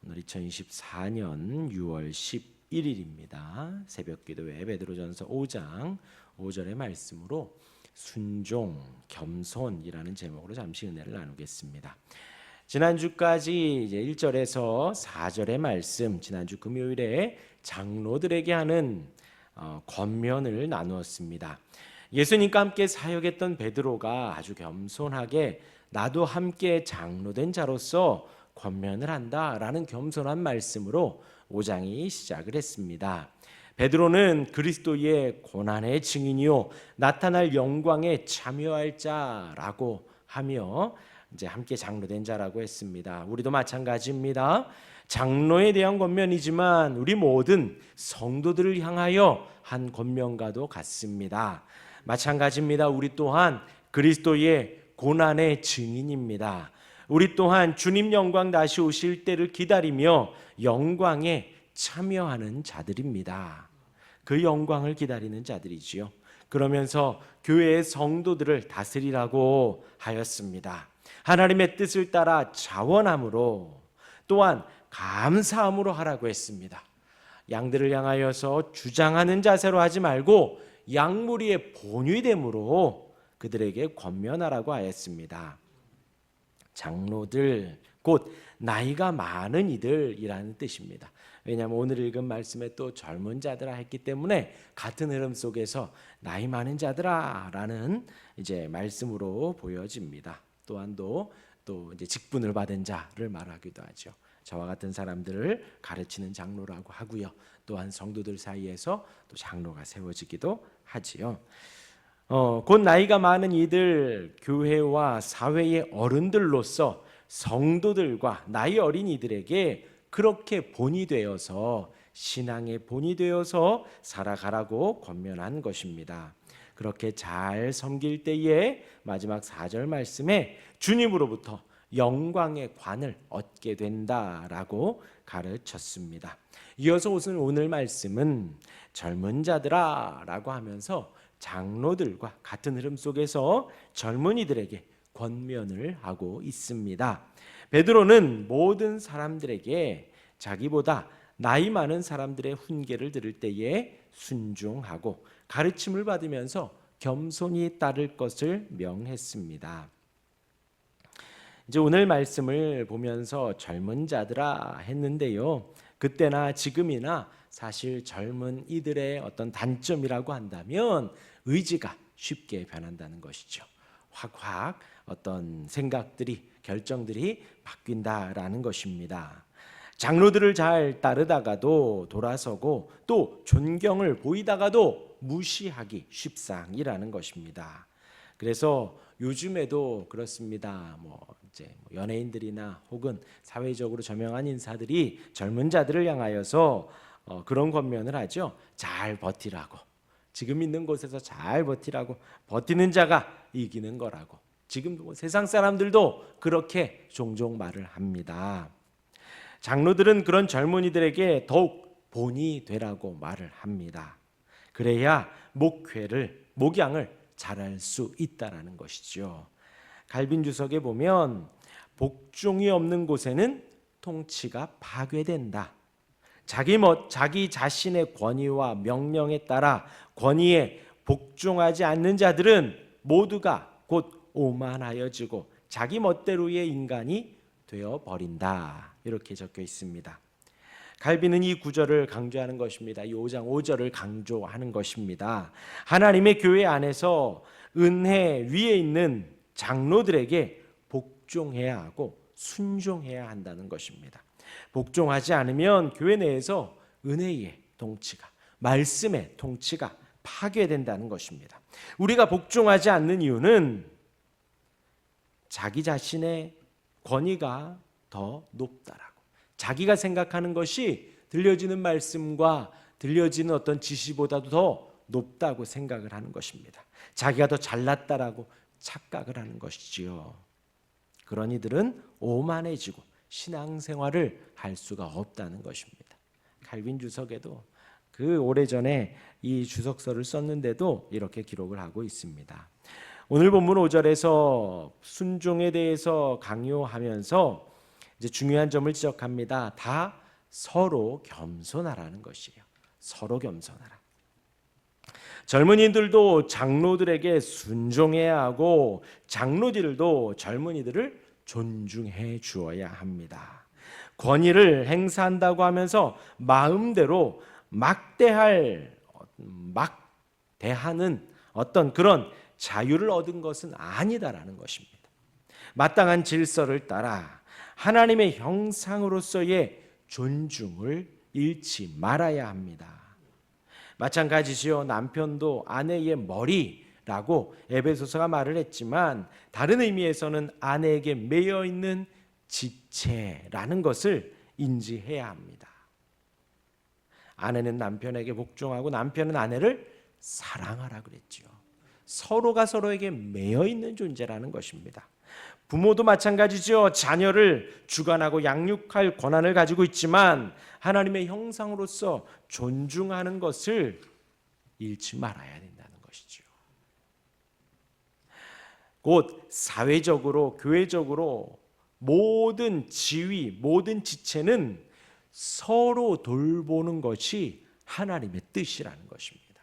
오늘 2024년 6월 11일입니다. 새벽기도회 베드로전서 5장 5절의 말씀으로 순종, 겸손이라는 제목으로 잠시 은혜를 나누겠습니다. 지난주까지 이제 1절에서 4절의 말씀, 지난주 금요일에 장로들에게 하는 권면을 나누었습니다. 예수님과 함께 사역했던 베드로가 아주 겸손하게 나도 함께 장로된 자로서 권면을 한다라는 겸손한 말씀으로 5장이 시작을 했습니다. 베드로는 그리스도의 고난의 증인이요 나타날 영광에 참여할 자라고 하며 이제 함께 장로된 자라고 했습니다. 우리도 마찬가지입니다. 장로에 대한 권면이지만 우리 모든 성도들을 향하여 한 권면과도 같습니다. 마찬가지입니다. 우리 또한 그리스도의 고난의 증인입니다. 우리 또한 주님 영광 다시 오실 때를 기다리며 영광에 참여하는 자들입니다. 그 영광을 기다리는 자들이지요. 그러면서 교회의 성도들을 다스리라고 하였습니다. 하나님의 뜻을 따라 자원함으로 또한 감사함으로 하라고 했습니다. 양들을 향하여서 주장하는 자세로 하지 말고 양무리의 본위됨으로 그들에게 권면하라고 하였습니다. 장로들 곧 나이가 많은 이들이라는 뜻입니다. 왜냐하면 오늘 읽은 말씀에 또 젊은 자들아 했기 때문에 같은 흐름 속에서 나이 많은 자들아라는 이제 말씀으로 보여집니다. 또한 또 이제 직분을 받은 자를 말하기도 하죠. 저와 같은 사람들을 가르치는 장로라고 하고요. 또한 성도들 사이에서 또 장로가 세워지기도 하지요. 곧 나이가 많은 이들, 교회와 사회의 어른들로서 성도들과 나이 어린 이들에게 그렇게 본이 되어서 신앙의 본이 되어서 살아가라고 권면한 것입니다. 그렇게 잘 섬길 때에 마지막 4절 말씀에 주님으로부터 영광의 관을 얻게 된다라고 가르쳤습니다. 이어서 오늘 말씀은 젊은 자들아라고 하면서 장로들과 같은 흐름 속에서 젊은이들에게 권면을 하고 있습니다. 베드로는 모든 사람들에게 자기보다 나이 많은 사람들의 훈계를 들을 때에 순종하고 가르침을 받으면서 겸손히 따를 것을 명했습니다. 이제 오늘 말씀을 보면서 젊은 자들아 했는데요. 그때나 지금이나 사실 젊은 이들의 어떤 단점이라고 한다면 의지가 쉽게 변한다는 것이죠. 확 어떤 생각들이 결정들이 바뀐다라는 것입니다. 장로들을 잘 따르다가도 돌아서고 또 존경을 보이다가도 무시하기 쉽상이라는 것입니다. 그래서 요즘에도 그렇습니다. 이제 연예인들이나 혹은 사회적으로 저명한 인사들이 젊은 자들을 향하여서 그런 권면을 하죠. 잘 버티라고. 지금 있는 곳에서 잘 버티라고. 버티는 자가 이기는 거라고. 지금 세상 사람들도 그렇게 종종 말을 합니다. 장로들은 그런 젊은이들에게 더욱 본이 되라고 말을 합니다. 그래야 목양을 잘할 수 있다라는 것이죠. 갈빈 주석에 보면 복종이 없는 곳에는 통치가 파괴된다. 자기 자신의 권위와 명령에 따라 권위에 복종하지 않는 자들은 모두가 곧 오만하여지고 자기 멋대로의 인간이 되어버린다. 이렇게 적혀 있습니다. 갈비는 이 구절을 강조하는 것입니다. 이 5장 5절을 강조하는 것입니다. 하나님의 교회 안에서 은혜 위에 있는 장로들에게 복종해야 하고 순종해야 한다는 것입니다. 복종하지 않으면 교회 내에서 은혜의 통치가, 말씀의 통치가 파괴된다는 것입니다. 우리가 복종하지 않는 이유는 자기 자신의 권위가 더 높다라고, 자기가 생각하는 것이 들려지는 말씀과 들려지는 어떤 지시보다도 더 높다고 생각을 하는 것입니다. 자기가 더 잘났다라고 착각을 하는 것이지요. 그런 이들은 오만해지고 신앙생활을 할 수가 없다는 것입니다. 갈빈 주석에도 그 오래전에 이 주석서를 썼는데도 이렇게 기록을 하고 있습니다. 오늘 본문 5절에서 순종에 대해서 강요하면서 이제 중요한 점을 지적합니다. 다 서로 겸손하라는 것이에요. 서로 겸손하라. 젊은이들도 장로들에게 순종해야 하고 장로들도 젊은이들을 존중해 주어야 합니다. 권위를 행사한다고 하면서 마음대로 막 대하는 어떤 그런 자유를 얻은 것은 아니다라는 것입니다. 마땅한 질서를 따라 하나님의 형상으로서의 존중을 잃지 말아야 합니다. 마찬가지지요. 남편도 아내의 머리라고 에베소서가 말을 했지만 다른 의미에서는 아내에게 매여 있는 지체라는 것을 인지해야 합니다. 아내는 남편에게 복종하고 남편은 아내를 사랑하라 그랬지요. 서로가 서로에게 매여 있는 존재라는 것입니다. 부모도 마찬가지죠. 자녀를 주관하고 양육할 권한을 가지고 있지만 하나님의 형상으로서 존중하는 것을 잃지 말아야 된다는 것이죠. 곧 사회적으로 교회적으로 모든 지위, 모든 지체는 서로 돌보는 것이 하나님의 뜻이라는 것입니다.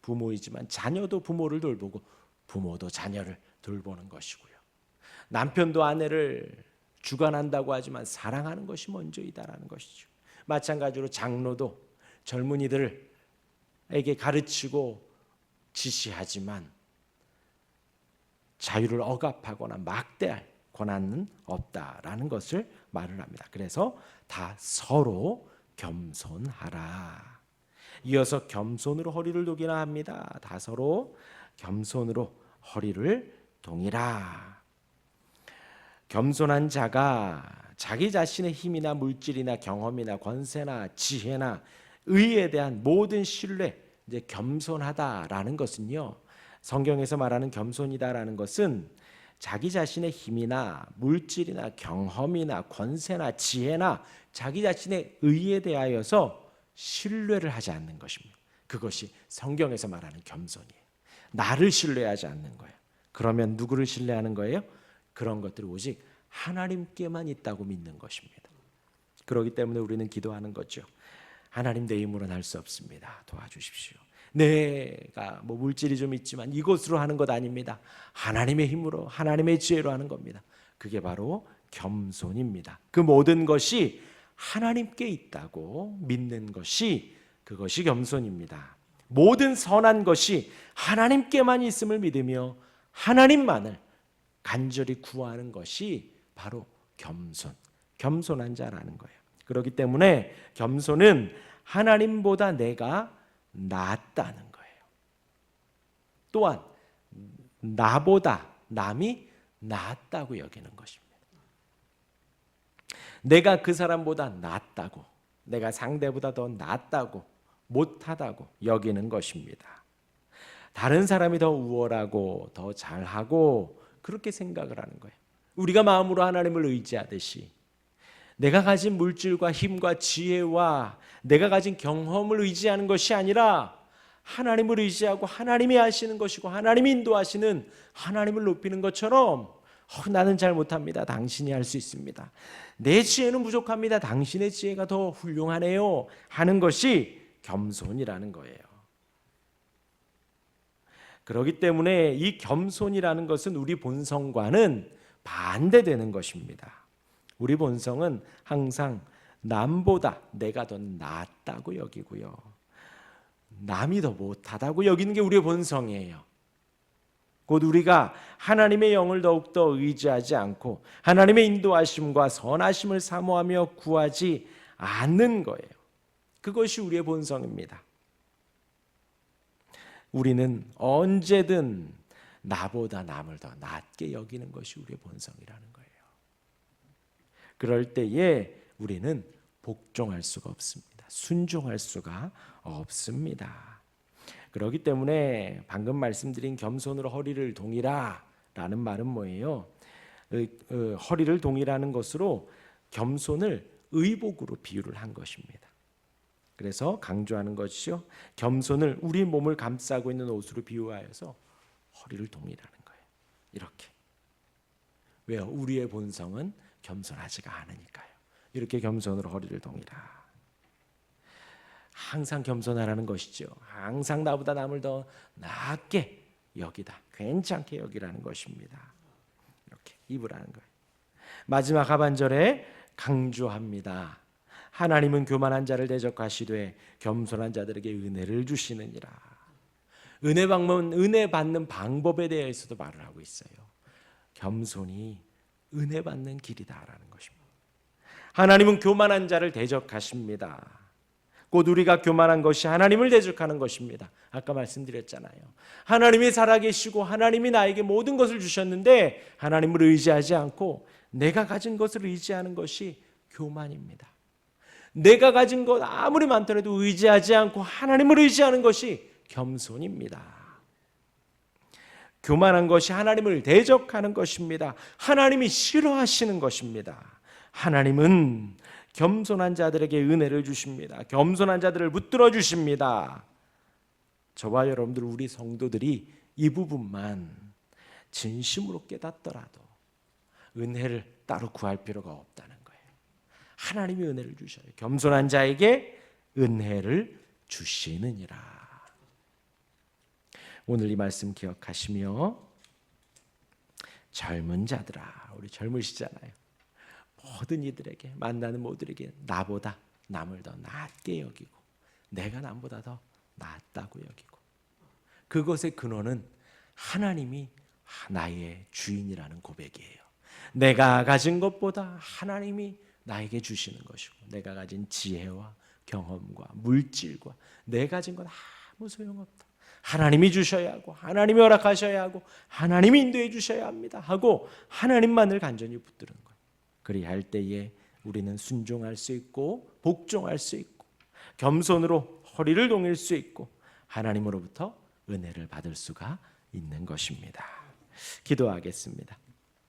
부모이지만 자녀도 부모를 돌보고 부모도 자녀를 돌보는 것이고요. 남편도 아내를 주관한다고 하지만 사랑하는 것이 먼저이다라는 것이죠. 마찬가지로 장로도 젊은이들에게 가르치고 지시하지만 자유를 억압하거나 막대할 권한은 없다라는 것을 말을 합니다. 그래서 다 서로 겸손하라. 이어서 겸손으로 허리를 동이라 합니다. 다 서로 겸손으로 허리를 동이라. 겸손한 자가 자기 자신의 힘이나 물질이나 경험이나 권세나 지혜나 의에 대한 모든 신뢰, 이제 겸손하다라는 것은요. 성경에서 말하는 겸손이다라는 것은 자기 자신의 힘이나 물질이나 경험이나 권세나 지혜나 자기 자신의 의에 대하여서 신뢰를 하지 않는 것입니다. 그것이 성경에서 말하는 겸손이에요. 나를 신뢰하지 않는 거예요. 그러면 누구를 신뢰하는 거예요? 그런 것들이 오직 하나님께만 있다고 믿는 것입니다. 그렇기 때문에 우리는 기도하는 거죠. 하나님, 내 힘으로는 할 수 없습니다. 도와주십시오. 내가 물질이 좀 있지만 이것으로 하는 것 아닙니다. 하나님의 힘으로, 하나님의 지혜로 하는 겁니다. 그게 바로 겸손입니다. 그 모든 것이 하나님께 있다고 믿는 것이, 그것이 겸손입니다. 모든 선한 것이 하나님께만 있음을 믿으며 하나님만을 간절히 구하는 것이 바로 겸손한 자라는 거예요. 그렇기 때문에 겸손은 하나님보다 내가 낫다는 거예요. 또한 나보다 남이 낫다고 여기는 것입니다. 내가 그 사람보다 낫다고, 내가 상대보다 더 낫다고, 못하다고 여기는 것입니다. 다른 사람이 더 우월하고 더 잘하고 그렇게 생각을 하는 거예요. 우리가 마음으로 하나님을 의지하듯이 내가 가진 물질과 힘과 지혜와 내가 가진 경험을 의지하는 것이 아니라 하나님을 의지하고 하나님이 하시는 것이고 하나님이 인도하시는 하나님을 높이는 것처럼 나는 잘 못합니다. 당신이 할 수 있습니다. 내 지혜는 부족합니다. 당신의 지혜가 더 훌륭하네요. 하는 것이 겸손이라는 거예요. 그렇기 때문에 이 겸손이라는 것은 우리 본성과는 반대되는 것입니다. 우리 본성은 항상 남보다 내가 더 낫다고 여기고요. 남이 더 못하다고 여기는 게 우리의 본성이에요. 곧 우리가 하나님의 영을 더욱더 의지하지 않고 하나님의 인도하심과 선하심을 사모하며 구하지 않는 거예요. 그것이 우리의 본성입니다. 우리는 언제든 나보다 남을 더 낮게 여기는 것이 우리의 본성이라는 거예요. 그럴 때에 우리는 복종할 수가 없습니다. 순종할 수가 없습니다. 그렇기 때문에 방금 말씀드린 겸손으로 허리를 동이라 라는 말은 뭐예요? 허리를 동이라는 것으로 겸손을 의복으로 비유를 한 것입니다. 그래서 강조하는 것이죠. 겸손을 우리 몸을 감싸고 있는 옷으로 비유하여서 허리를 동이라는 거예요. 이렇게. 왜요? 우리의 본성은 겸손하지가 않으니까요. 이렇게 겸손으로 허리를 동이라. 항상 겸손하라는 것이죠. 항상 나보다 남을 더 낮게 여기다, 괜찮게 여기라는 것입니다. 이렇게 입으라는 거예요. 마지막 하반절에 강조합니다. 하나님은 교만한 자를 대적하시되 겸손한 자들에게 은혜를 주시느니라. 은혜 받는 방법에 대해서도 말을 하고 있어요. 겸손이 은혜 받는 길이다라는 것입니다. 하나님은 교만한 자를 대적하십니다. 곧 우리가 교만한 것이 하나님을 대적하는 것입니다. 아까 말씀드렸잖아요. 하나님이 살아계시고 하나님이 나에게 모든 것을 주셨는데 하나님을 의지하지 않고 내가 가진 것을 의지하는 것이 교만입니다. 내가 가진 것 아무리 많더라도 의지하지 않고 하나님을 의지하는 것이 겸손입니다. 교만한 것이 하나님을 대적하는 것입니다. 하나님이 싫어하시는 것입니다. 하나님은 겸손한 자들에게 은혜를 주십니다. 겸손한 자들을 붙들어 주십니다. 저와 여러분들, 우리 성도들이 이 부분만 진심으로 깨닫더라도 은혜를 따로 구할 필요가 없다는 거예요. 하나님이 은혜를 주셔요. 겸손한 자에게 은혜를 주시느니라. 오늘 이 말씀 기억하시며, 젊은 자들아, 우리 젊으시잖아요. 모든 이들에게, 만나는 모두에게 나보다 남을 더 낮게 여기고 내가 남보다 더 낫다고 여기고, 그것의 근원은 하나님이 나의 주인이라는 고백이에요. 내가 가진 것보다 하나님이 나에게 주시는 것이고, 내가 가진 지혜와 경험과 물질과 내 가진 건 아무 소용없다. 하나님이 주셔야 하고 하나님이 허락하셔야 하고 하나님이 인도해 주셔야 합니다 하고 하나님만을 간절히 붙드는 거예요. 그리할 때에 우리는 순종할 수 있고 복종할 수 있고 겸손으로 허리를 동일 수 있고 하나님으로부터 은혜를 받을 수가 있는 것입니다. 기도하겠습니다.